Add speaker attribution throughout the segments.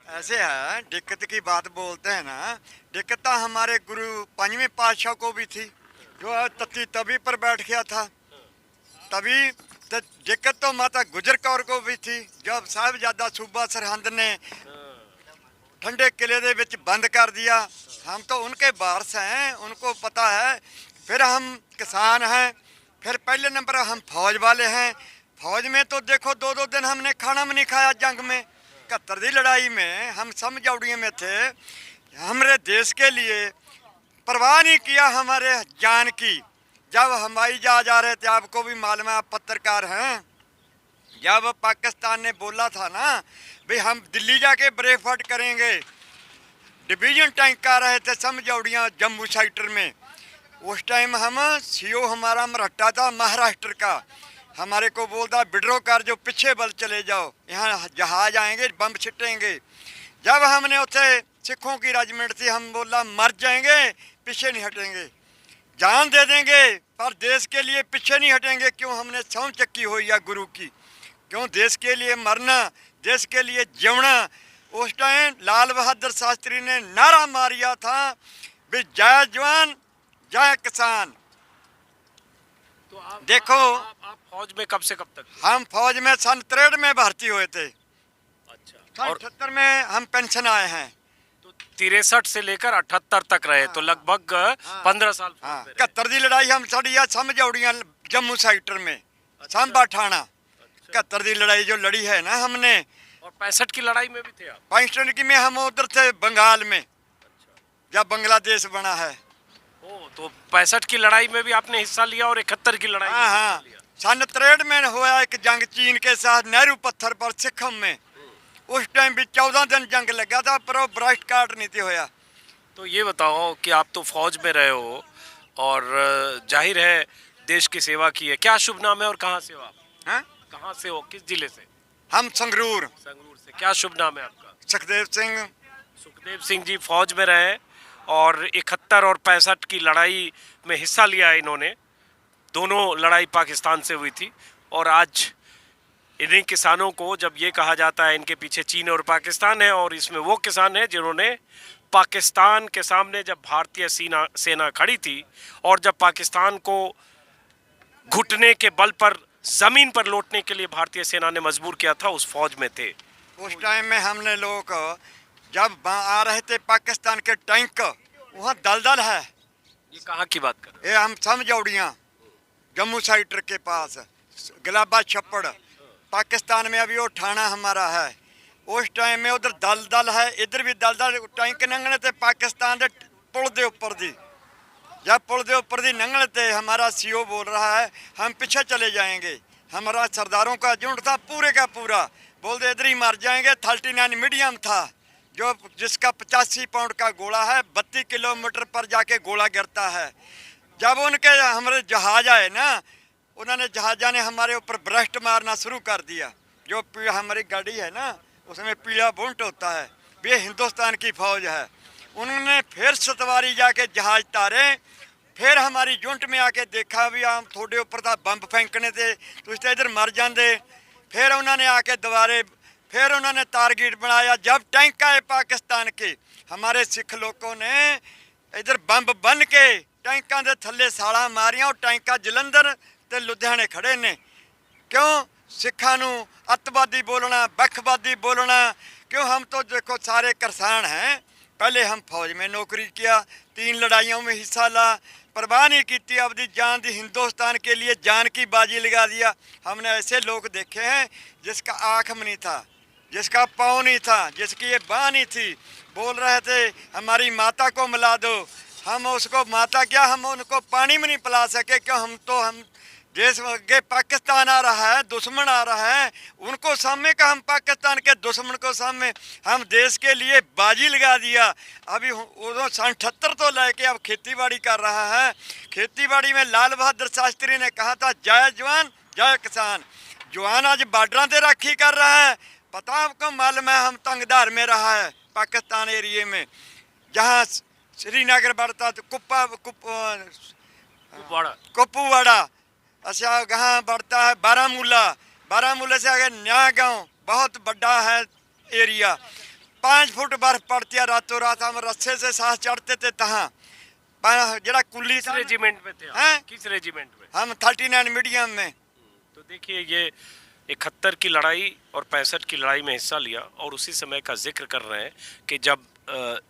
Speaker 1: ऐसे है, दिक्कत की बात बोलते हैं ना। दिक्कत तो हमारे गुरु पंजवें पातशाह को भी थी, जो है तत्ती तभी पर बैठ गया था तभी। तो दिक्कत तो माता गुजर कौर को भी थी, जब साहिबजादा सूबा सरहंद ने ठंडे किले दे विच बंद कर दिया। हम तो उनके वारस हैं, उनको पता है। फिर हम किसान हैं, फिर पहले नंबर हम फौज वाले हैं। फौज में तो देखो 2-2 दिन हमने खाना भी नहीं खाया। जंग में 71 की लड़ाई में हम समझौड़ियों में थे। हमारे देश के लिए परवाह नहीं किया हमारे जान की। जब हवाई जहाज आ रहे थे, आपको भी मालूम है, आप पत्रकार हैं, जब पाकिस्तान ने बोला था ना भाई हम दिल्ली जाके ब्रेकफास्ट करेंगे, डिवीजन टैंक आ रहे थे समझौड़ियाँ जम्मू सेक्टर में। उस टाइम हम सीओ हमारा मरहट्टा था महाराष्ट्र का, हमारे को बोलता विड्रो कर, जो पीछे बल चले जाओ, यहाँ जहाज आएंगे बम छिटेंगे। जब हमने उसे सिखों की रेजिमेंट थी, हम बोला मर जाएंगे पीछे नहीं हटेंगे, जान दे देंगे पर देश के लिए पीछे नहीं हटेंगे। क्यों हमने सौं चक्की हुई है गुरु की, क्यों देश के लिए मरना, देश के लिए जीवना। उस टाइम लाल बहादुर शास्त्री ने नारा मारिया था भी जय जवान जय किसान।
Speaker 2: तो आप
Speaker 1: देखो
Speaker 2: आप फौज में कब से कब तक थे?
Speaker 1: हम फौज में सन 63 में भर्ती हुए थे।
Speaker 2: अच्छा।
Speaker 1: सन
Speaker 2: और
Speaker 1: 78 में हम पेंशन आए हैं।
Speaker 2: तो 63 से लेकर 78 तक रहे, तो लगभग 15 साल फौज
Speaker 1: हाँ,
Speaker 2: में रहे।
Speaker 1: 71 की लड़ाई हम सड़ी है समझौड़ियाँ जम्मू सेक्टर में, सांबा ठाणा। 71 की लड़ाई जो लड़ी है ना हमने।
Speaker 2: और 65 की लड़ाई में भी थे आप?
Speaker 1: 65 की में हम उधर थे बंगाल में, जब बांग्लादेश बना है।
Speaker 2: ओ, तो 65 की लड़ाई में भी आपने हिस्सा लिया और 71 की लड़ाई में
Speaker 1: हाँ
Speaker 2: भी
Speaker 1: हाँ,
Speaker 2: हिस्सा लिया।
Speaker 1: सन 63 में हुआ एक जंग चीन के साथ नेहरू पत्थर पर सिखम में। उस टाइम भी 14 दिन जंग लगा था, पर वो ब्रस्ट काट नहीं थी होया।
Speaker 2: तो ये बताओ कि आप तो फौज में रहे हो और जाहिर है देश की सेवा की है, क्या शुभ नाम है और कहाँ से हो आप?
Speaker 1: हाँ?
Speaker 2: कहाँ से हो, किस जिले से?
Speaker 1: हम संगरूर।
Speaker 2: संगरूर से। क्या शुभ नाम है आपका?
Speaker 1: सुखदेव सिंह।
Speaker 2: सुखदेव सिंह जी फौज में रहे और 71 और 65 की लड़ाई में हिस्सा लिया है इन्होंने। दोनों लड़ाई पाकिस्तान से हुई थी और आज इन्हीं किसानों को जब ये कहा जाता है इनके पीछे चीन और पाकिस्तान है, और इसमें वो किसान है जिन्होंने पाकिस्तान के सामने जब भारतीय सेना खड़ी थी और जब पाकिस्तान को घुटने के बल पर जमीन पर लौटने के लिए भारतीय सेना ने मजबूर किया था, उस फौज में थे।
Speaker 1: उस टाइम में हमने लोग जब आ रहे थे पाकिस्तान के टैंक, वहाँ दलदल है।
Speaker 2: ये कहाँ की बात कर?
Speaker 1: ये हम समझौड़ियाँ जम्मू सेक्टर के पास गुलाबा छप्पड़, पाकिस्तान में अभी वो ठाणा हमारा है। उस टाइम में उधर दलदल है, इधर भी दलदल। टैंक नंगने थे पाकिस्तान के पुल के ऊपर दी, जब पुल के ऊपर दी नंगने थे, हमारा सीओ बोल रहा है हम पीछे चले जाएंगे। हमारा सरदारों का झुंड था पूरे का पूरा, बोलते इधर ही मर जाएंगे। 39 मीडियम था, जो जिसका 85 पाउंड का गोला है, 32 किलोमीटर पर जाके गोला गिरता है। जब उनके हमारे जहाज आए ना, उन्होंने जहाजा ने हमारे ऊपर ब्रस्ट मारना शुरू कर दिया। जो हमारी गाड़ी है ना, उसमें पीला बुंट होता है, ये हिंदुस्तान की फौज है। उन्होंने फिर सतवारी जाके जहाज तारे, फिर हमारी यूनिट में आके देखा भी हम थोड़े ऊपर था बंब फेंकने थे, तो इस इधर मर जाते। फिर उन्होंने आके दोबारे फिर उन्होंने टारगेट बनाया। जब टैंक आए पाकिस्तान के, हमारे सिख लोगों ने इधर बंब बन के टैंकों के थल्ले साड़ा मारिया, और टैंका जलंधर ते लुधियाने खड़े ने। क्यों सिखा नू अतवादी बोलना, बखवादी बोलना? क्यों हम तो देखो सारे किसान हैं, पहले हम फौज में नौकरी किया, 3 लड़ाइयों में हिस्सा ला, परवाह नहीं की अपनी जान दी, हिंदुस्तान के लिए जान की बाजी लगा दिया। हमने ऐसे लोग देखे हैं जिसका आँख में नहीं था, जिसका पाँव नहीं था, जिसकी ये बाँह नहीं थी, बोल रहे थे हमारी माता को मिला दो। हम उसको माता क्या, हम उनको पानी में नहीं पिला सके। क्यों हम देश के पाकिस्तान आ रहा है, दुश्मन आ रहा है, उनको सामने का, हम पाकिस्तान के दुश्मन को सामने हम देश के लिए बाजी लगा दिया। अभी वो सन 78 तो लेके अब खेती बाड़ी कर रहा है। खेती बाड़ी में लाल बहादुर शास्त्री ने कहा था जय जवान जय किसान। जवान आज बॉर्डर से राखी कर रहा है। पता आपको मालूम है, हम तंगधार में रहा है पाकिस्तान एरिए में, जहाँ श्रीनगर बढ़ता तो कुपवाड़ा, अच्छा कहाँ बढ़ता है बारामूला, बारामूला से आगे नया गांव, बहुत बड़ा है एरिया। 5 फुट बर्फ पड़ती है रातों रात। हम रस्से से सांस चढ़ते थे तहाँ जरा कुल्ली
Speaker 2: किस रेजिमेंट में थे आप?
Speaker 1: हैं?
Speaker 2: किस रेजिमेंट में?
Speaker 1: हम 39 मीडियम में।
Speaker 2: तो देखिए ये 71 की लड़ाई और 65 की लड़ाई में हिस्सा लिया और उसी समय का जिक्र कर रहे हैं कि जब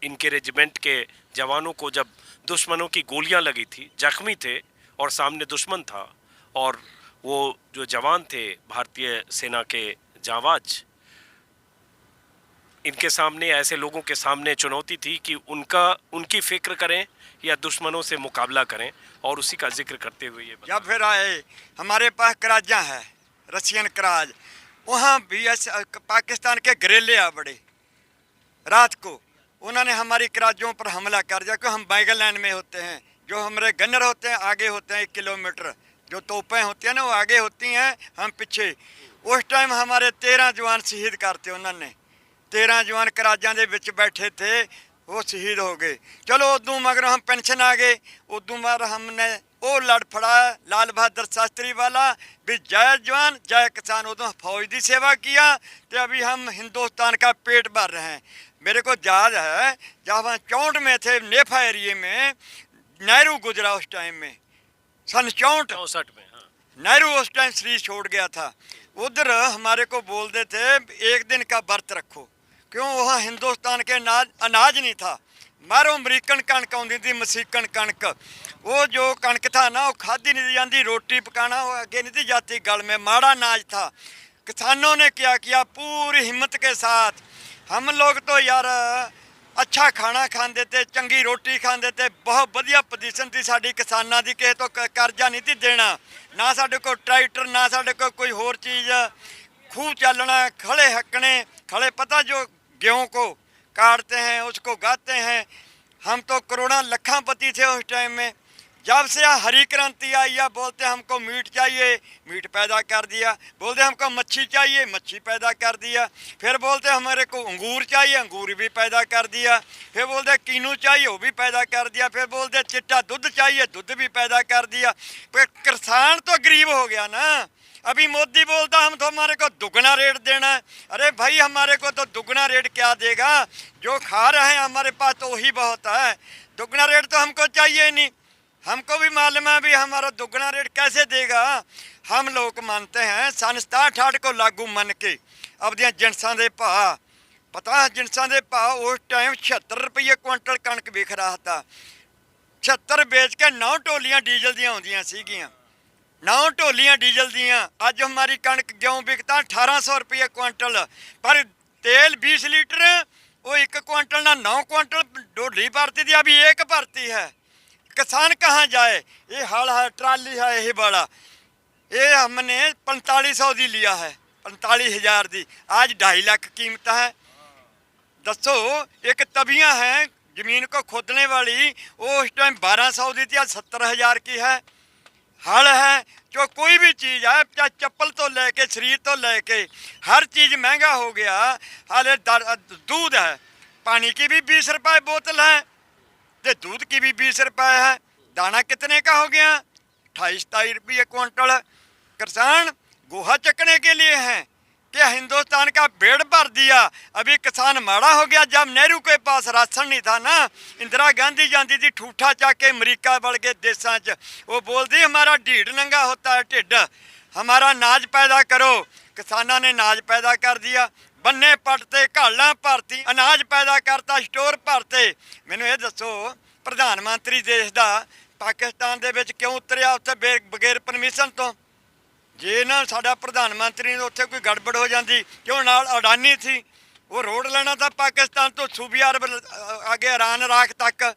Speaker 2: इनके रेजिमेंट के जवानों को जब दुश्मनों की गोलियां लगी थी, जख्मी थे और सामने दुश्मन था, और वो जो जवान थे भारतीय सेना के जांबाज, इनके सामने, ऐसे लोगों के सामने चुनौती थी कि उनकी फिक्र करें या दुश्मनों से मुकाबला करें, और उसी का जिक्र करते हुए ये
Speaker 1: जब फिर आए हमारे पास कराजा है, रशियन कराज, वहाँ भी पाकिस्तान के गरेले आ बड़े। रात को उन्होंने हमारी कराजों पर हमला कर दिया, क्योंकि हम बैगल लाइन में होते हैं। जो हमारे गन्नर होते हैं आगे होते हैं 1 किलोमीटर, जो तोपें होती हैं ना वो आगे होती हैं, हम पीछे। उस टाइम हमारे 13 जवान शहीद करते उन्होंने। 13 जवान कराजा के विच बैठे थे, वो शहीद हो गए। चलो उदू मगर हम पेंशन आ गए। उदू मगर हमने वो लड़ फड़ा लाल बहादुर शास्त्री वाला भी, जय जवान जय किसान। उदो फौज की सेवा किया तो अभी हम हिंदुस्तान का पेट भर रहे हैं। मेरे को याद है जब हम 64 में थे, नेफा एरिए में नेहरू गुजरा उस टाइम में, सन 64
Speaker 2: में। हाँ।
Speaker 1: नेहरू उस टाइम शरीर छोड़ गया था। उधर हमारे को बोलते थे 1 दिन का व्रत रखो, क्यों वहाँ हिंदुस्तान के अनाज नहीं था। मारो अमरीकन कणक आती थी, मसीकन कणक। वो जो कणक था ना वो खाधी नहीं जाती, रोटी पकाना वो अगे नहीं थी जाती गल में, माड़ा अनाज था। किसानों ने क्या किया, पूरी हिम्मत के साथ। हम लोग तो यार अच्छा खाना खाते थे, चंगी रोटी खाते थे, बहुत बढ़िया पोजीशन थी साड़ी किसानों की। किसी तो कर्जा नहीं थी देना, ना साढ़े को ट्रैक्टर, ना साढ़े को कोई होर चीज़। खूब चलना, खड़े हकने, खड़े पता जो गेहूँ को काटते हैं उसको गाते हैं। हम तो करोड़ों लखापति थे उस टाइम में। जब से हरी क्रांति आई है, बोलते हमको मीट चाहिए, मीट पैदा कर दिया। बोलते हमको मच्छी चाहिए, मच्छी पैदा कर दिया। फिर बोलते हमारे को अंगूर चाहिए, अंगूर भी पैदा कर दिया। फिर बोलते कीनू चाहिए, वो भी पैदा कर दिया। फिर बोलते चिट्टा दूध चाहिए, दूध भी पैदा कर दिया। फिर किसान तो गरीब हो गया ना। अभी मोदी बोलता हम तो हमारे को दुगना रेट देना है। अरे भाई हमारे को तो दुगना रेट क्या देगा, जो खा रहे हैं हमारे पास तो वही बहुत है। दुगना रेट तो हमको चाहिए नहीं। हमको भी मालूम है भी हमारा दुगना रेट कैसे देगा। हम लोग मानते हैं सन 67 को लागू मन के अब दियां जिनसां दे भाव, पता है जिनसां दे भाव उस टाइम 76 रुपये क्विंटल कणक बिक रहा था। 76 बेच के 9 टोलियां डीजल दियां आउंदियां सीगियां, 9 टोलियां डीजल दियां। अज हमारी कणक गेहूँ बिकता 1800 रुपये क्विंटल, पर तेल 20 लीटर वो 1 क्विंटल ना 9 क्विंटल ढोली भरती थी, अभी 1 भरती है। किसान कहाँ जाए। ये हल है, ट्राली है यही बड़ा, ये हमने 4500 दी लिया है, 45,000 दी। आज 2.5 लाख कीमत है। दसो एक तबियाँ हैं जमीन को खोदने वाली, वो उस टाइम 1200 दी थी, आज 70,000 की है। हल है जो कोई भी चीज़ है, चाहे चप्पल तो लेके शरीर तो लेके हर चीज़ महंगा हो गया। हाले दूध है, पानी की भी 20 रुपये बोतल है, तो दूध की भी 20 रुपये है। दाना कितने का हो गया, 28-27 रुपये क्विंटल। किसान गोहा चकने के लिए हैं कि हिंदुस्तान का पेट भर दिया। अभी किसान माड़ा हो गया। जब नेहरू के पास राशन नहीं था ना, इंदिरा गांधी जाती थी ठूठा चाक के अमरीका बढ़ के देशों च, वो बोलती हमारा ढीड नंगा होता है, ढिड हमारा अनाज पैदा करो। किसानों ने अनाज पैदा कर दिया, बन्ने पटते, घाला भरती, अनाज पैदा करता, स्टोर भरते। मैनू ये दसो प्रधानमंत्री देश का पाकिस्तान दे विच क्यों उतरिया उत्थे बगैर परमिशन तो। जे ना साडा प्रधानमंत्री ने उत्थे कोई गड़बड़ हो जाती, क्यों नाल अडानी थी, वो रोड लेना था पाकिस्तान तो सूबा अरब आगे ईरान इराक तक।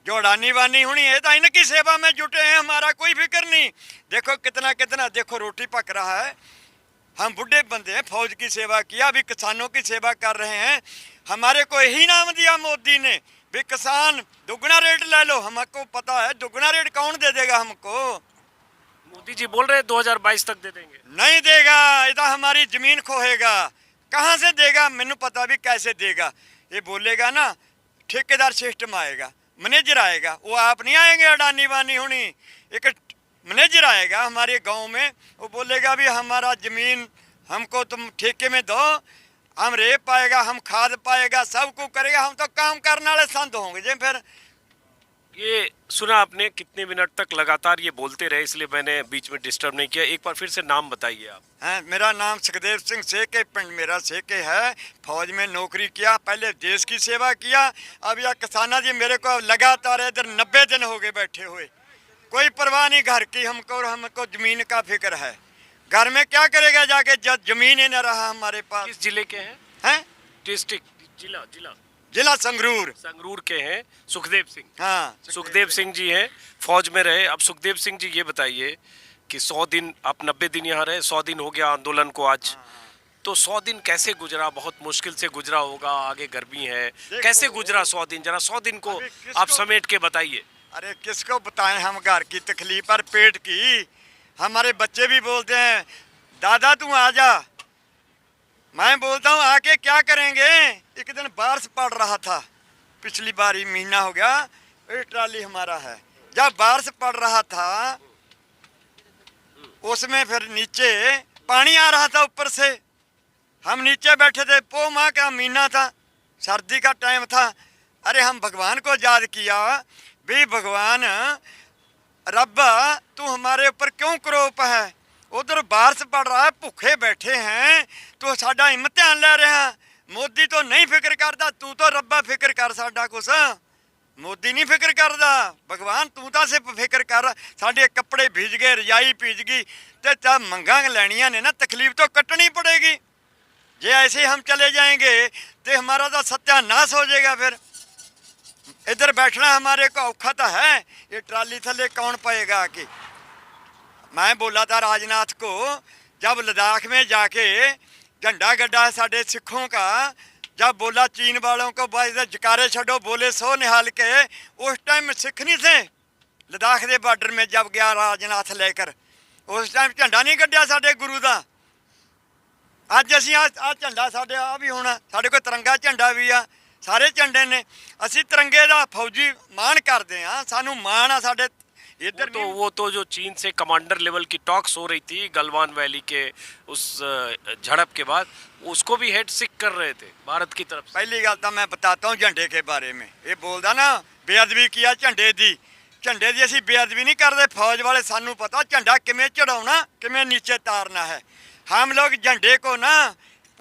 Speaker 1: जो अडानी वानी हुई है तो इनकी सेवा में जुटे हैं, हमारा कोई फिक्र नहीं। देखो कितना कितना, देखो रोटी पक रहा है। हम बुढ़े बंदे हैं, फौज की सेवा किया, अभी किसानों की सेवा कर रहे हैं। हमारे को यही नाम दिया मोदी ने भी किसान दुगना रेट ले लो। हमको पता है दुगना रेट कौन दे देगा हमको।
Speaker 2: मोदी जी बोल रहे हैं 2022 तक दे देंगे।
Speaker 1: नहीं देगा, इधर हमारी जमीन खोएगा। कहाँ से देगा, मैनू पता भी कैसे देगा। ये बोलेगा ना ठेकेदार सिस्टम आएगा, मैनेजर आएगा, वो आप नहीं आएंगे अडानी वानी होनी। एक मैनेजर आएगा हमारे गांव में, वो बोलेगा भी हमारा ज़मीन हमको तुम ठेके में दो, हम रेत पाएगा, हम खाद पाएगा, सब कुछ करेगा। हम तो काम करने वाले संत होंगे जी। फिर
Speaker 2: ये सुना आपने, कितने मिनट तक लगातार ये बोलते रहे, इसलिए मैंने बीच में डिस्टर्ब नहीं किया। एक बार फिर से नाम बताइए आप।
Speaker 1: हैं, मेरा नाम सुखदेव सिंह सेके, पिंड मेरा सेके है। फौज में नौकरी किया, पहले देश की सेवा किया। अब यह किसाना जी मेरे को लगातार इधर 90 दिन हो गए बैठे हुए, कोई परवाह नहीं घर की हमको, और हमको जमीन का फिक्र है। घर में क्या करेगा जाके जब जमीन ही न रहा हमारे पास।
Speaker 2: किस जिले के हैं?
Speaker 1: हैं,
Speaker 2: डिस्ट्रिक्ट, जिला जिला
Speaker 1: जिला संगरूर।
Speaker 2: संगरूर के हैं सुखदेव सिंह।
Speaker 1: हाँ,
Speaker 2: सुखदेव सिंह जी हैं, फौज में रहे। अब सुखदेव सिंह जी ये बताइए कि 100 दिन, आप 90 दिन यहाँ रहे, 100 दिन हो गया आंदोलन को आज, तो 100 दिन कैसे गुजरा? बहुत मुश्किल से गुजरा होगा, आगे गर्मी है, कैसे गुजरा 100 दिन? जरा 100 दिन को आप समेट के बताइए।
Speaker 1: अरे किसको बताएं हम घर की तकलीफ और पेट की। हमारे बच्चे भी बोलते हैं दादा तू आ जा, मैं बोलता हूँ आके क्या करेंगे। एक दिन बारिश पड़ रहा था, पिछली बार ही महीना हो गया, ये ट्राली हमारा है। जब बारिश पड़ रहा था उसमें फिर नीचे पानी आ रहा था ऊपर से, हम नीचे बैठे थे, पो माह का महीना था, सर्दी का टाइम था। अरे हम भगवान को याद किया, भी भगवान रब्बा तू हमारे ऊपर क्यों क्रोप है? उधर बारिश पड़ रहा है, भूखे बैठे हैं, तो साडा इम्तिहान ले रहा। मोदी तो नहीं फिक्र करता, तू तो रब्बा फिक्र कर साडा कुछ। मोदी नहीं फिक्र करता, भगवान तू तो सिर्फ फिक्र कर। साडे कपड़े भीज गए, रजाई भीज गई, तो जब मंगा लेनिया ने ना, तकलीफ तो कटनी पड़ेगी। जे ऐसे हम चले जाएंगे तो हमारा तो सत्यानाश हो जाएगा। फिर इधर बैठना हमारे को औखा तो है, ये ट्राली थले कौन पाएगा आके। मैं बोला था राजनाथ को, जब लद्दाख में जाके झंडा गड्ढा है साढ़े सिखों का, जब बोला चीन वालों को भाई जकारे छड़ो, बोले सो निहाल के, उस टाइम सिख नहीं थे लद्दाख के बार्डर में। जब गया राजनाथ लेकर, उस टाइम झंडा नहीं गड्ढिया साढ़े गुरु का। अज असी आ झंडा साढ़े आ भी होना, साढ़े कोल तिरंगा झंडा भी आ, सारे झंडे ने। असी तिरंगे का फौजी मान करते हैं, सानू मान आ साढ़े इधर।
Speaker 2: वो तो जो चीन से कमांडर लेवल की टॉक्स हो रही थी गलवान वैली के उस झड़प के बाद, उसको भी हेड सिक कर रहे थे भारत की तरफ से।
Speaker 1: पहली गल तो मैं बताता हूँ झंडे के बारे में। ये बोलता ना बेअदबी किया झंडे दी, झंडे की असी बेअदबी नहीं करते। फौज वाले सानू पता झंडा किमें चढ़ाना, किमें नीचे तारना है। हम लोग झंडे को ना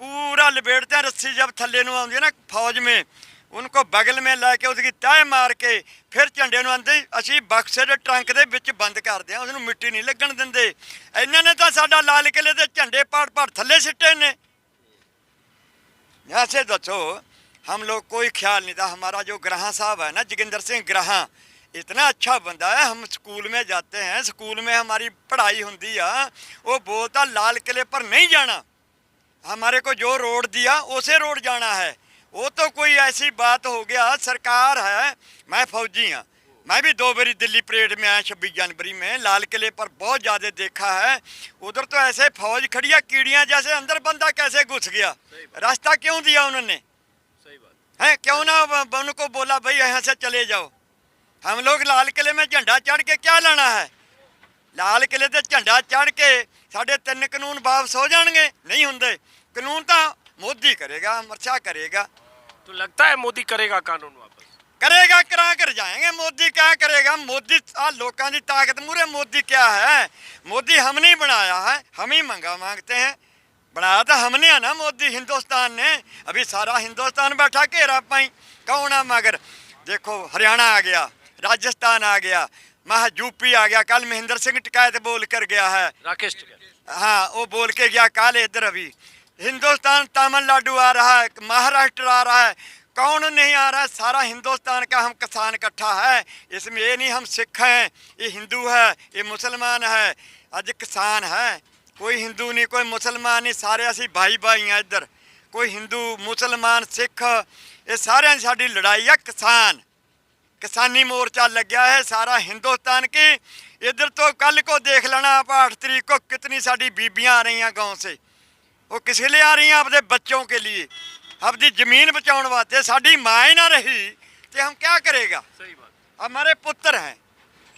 Speaker 1: पूरा लपेटते हैं, रस्सी जब थल्ले नू आती है ना फौज में, उनको बगल में लैके उसकी तह मार के फिर झंडे नू आंदे असी बक्से दे ट्रंक दे विच बंद करते हैं, उसनू मिट्टी नहीं लगन दिंदे। इन्हां ने तो साडा लाल किले दे झंडे पाड़ पाड़ थल्ले सिੱਟੇ ने। ऐसे दसो हम लोग कोई ख्याल नहीं था। हमारा जो ग्राह साहब है ना, जोगिंदर सिंह ग्राह, इतना अच्छा बंदा है। हम स्कूल में जाते हैं, स्कूल में हमारी पढ़ाई होती है, वो बोलता लाल किले पर नहीं जाना, हमारे को जो रोड दिया उसे रोड जाना है। वो तो कोई ऐसी बात हो गया, सरकार है, मैं फौजी हाँ, मैं भी 2 बारी दिल्ली परेड में आया 26 जनवरी में, लाल किले पर बहुत ज़्यादा देखा है। उधर तो ऐसे फौज खड़ी है कीड़ियाँ जैसे, अंदर बंदा कैसे घुस गया, रास्ता क्यों दिया उन्होंने?
Speaker 2: सही बात
Speaker 1: है, क्यों ना उनको बोला भाई यहाँ से चले जाओ। हम लोग लाल किले में झंडा चढ़ के क्या लेना है? लाल किले से झंडा चढ़ के साढ़े 3 कानून वापस हो जाएंगे? नहीं होंगे। कानून तो मोदी करेगा, अमृतशाह करेगा।
Speaker 2: तो लगता है मोदी करेगा कानून वापस?
Speaker 1: करेगा, करा कर जाएंगे। मोदी क्या करेगा? मोदी लोगों की ताकत मूरे मोदी क्या है? मोदी हमने ही बनाया है, हम ही मंगा मांगते हैं। बनाया तो हमने है ना मोदी, हिंदुस्तान ने। अभी सारा हिंदुस्तान बैठा घेरा पाई, कौन है मगर? देखो हरियाणा आ गया, राजस्थान आ गया, महा यूपी आ गया। कल महेंद्र सिंह टिकायत बोल कर गया है,
Speaker 2: राकेश टिकैत।
Speaker 1: हाँ वो बोल के गया कल। इधर अभी हिंदुस्तान, तमिलनाडु आ रहा है, महाराष्ट्र आ रहा है, कौन नहीं आ रहा है? सारा हिंदुस्तान का हम किसान इकट्ठा है। इसमें ये नहीं हम सिख हैं, ये हिंदू है, ये मुसलमान है। अज किसान है, कोई हिंदू नहीं, कोई मुसलमान नहीं, सारे असी भाई भाई हैं। इधर कोई हिंदू मुसलमान सिख, ये सारे साड़ी लड़ाई है किसान। किसानी मोर्चा लग्या है सारा हिंदुस्तान की। इधर तो कल को देख लेना आप, 8 तारीख को कितनी साड़ी बीबियाँ आ रही हैं गाँव से। वो किस लिए आ रही हैं? अपने बच्चों के लिए, अपनी जमीन बचाने वास्ते। साड़ी माँ ही ना रही तो हम क्या करेगा?
Speaker 2: सही बात।
Speaker 1: हमारे पुत्र हैं,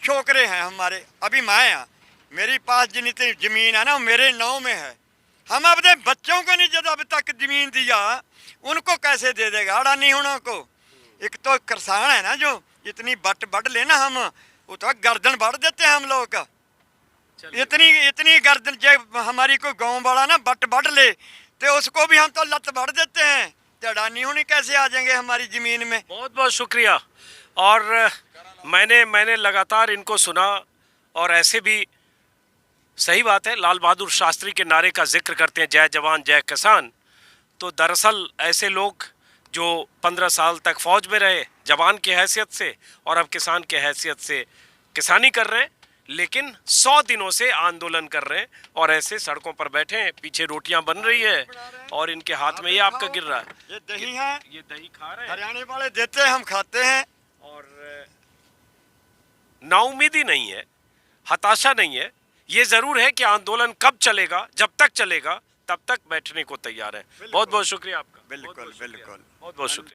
Speaker 1: छोकरे हैं हमारे, अभी माँ हैं। मेरी पास जितनी जमीन है ना, वो मेरे नाम में है। हम अपने बच्चों को नहीं जब अब तक जमीन दिया, उनको कैसे दे देगा अडानी होना को। एक तो किसान है ना, जो इतनी बट बढ़ लेना हम, वो तो गर्दन बढ़ देते हैं हम लोग का। इतनी इतनी गर्दन, जब हमारी कोई गांव वाला ना बट बढ़ ले तो उसको भी हम तो लत बढ़ देते हैं, तो अडानी होनी कैसे आ जाएंगे हमारी जमीन में।
Speaker 2: बहुत बहुत शुक्रिया। और मैंने लगातार इनको सुना, और ऐसे भी सही बात है, लाल बहादुर शास्त्री के नारे का जिक्र करते हैं, जय जवान जय किसान। तो दरअसल ऐसे लोग जो 15 साल तक फौज में रहे जवान की हैसियत से, और अब किसान की हैसियत से किसानी कर रहे हैं, लेकिन 100 दिनों से आंदोलन कर रहे हैं, और ऐसे सड़कों पर बैठे हैं, पीछे रोटियां बन रही है और इनके हाथ में ये आपका गिर रहा है।
Speaker 1: ये दही है,
Speaker 2: ये दही खा रहे हैं,
Speaker 1: हरियाणा वाले देते हैं, हम खाते हैं।
Speaker 2: और नाउमीदी नहीं है, हताशा नहीं है। ये जरूर है कि आंदोलन कब चलेगा, जब तक चलेगा तब तक बैठने को तैयार है। बहुत बहुत शुक्रिया आपका।
Speaker 1: बिल्कुल बिल्कुल।
Speaker 2: बहुत बहुत शुक्रिया।